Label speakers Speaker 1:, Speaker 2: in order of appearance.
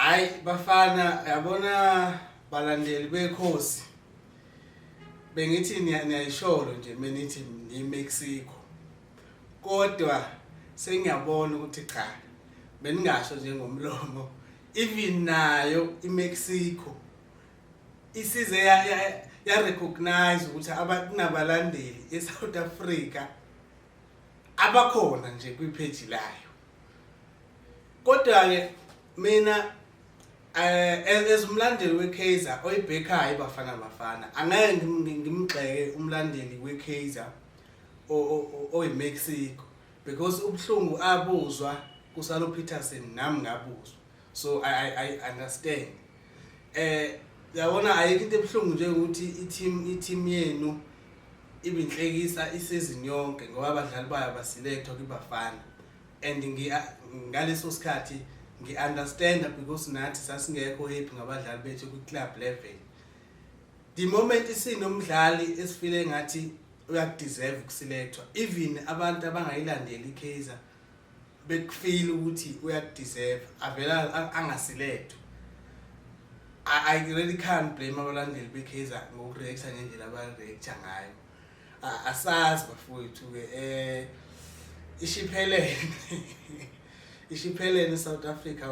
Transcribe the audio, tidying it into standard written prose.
Speaker 1: Hayi bafana yabona balandeli bekhosi bengithi niyayisholo nje menithi iMexico kodwa sengiyabona ukuthi cha beningasho njengomlomo even nayo iMexico isize ya recognize ukuthi kunabalandeli eSouth Africa abakhona nje kwipage layo kodwa ke mina umlandeli weKaizer oyibhekayo bafana angeke ngimgxeke umlandeli weKaizer oyiMexico because ubhlungu abuzwa kuSalo Peterson nami ngabuzwa so I understand yabona ayikho into ebhlungu nje ukuthi i-team yenu ibinhlekisa isizini yonke ngoba abadlali bayo baselectwa kubafana and ngaleso sikhathi ngi-understand because nathi sasingekho happy ngabadlali bethu ku-club level. The moment isinomdlali esifile ngathi uyakudeserve ukuselectwa even abantu abangayilandeli iKaizer bekufeel ukuthi uyakudeserve avela angaselectwa. I really can't blame abalandeli beKaizer ngokureact ngendlela abareact ngayo. Asazi bafowethu ke ishiphelene South Africa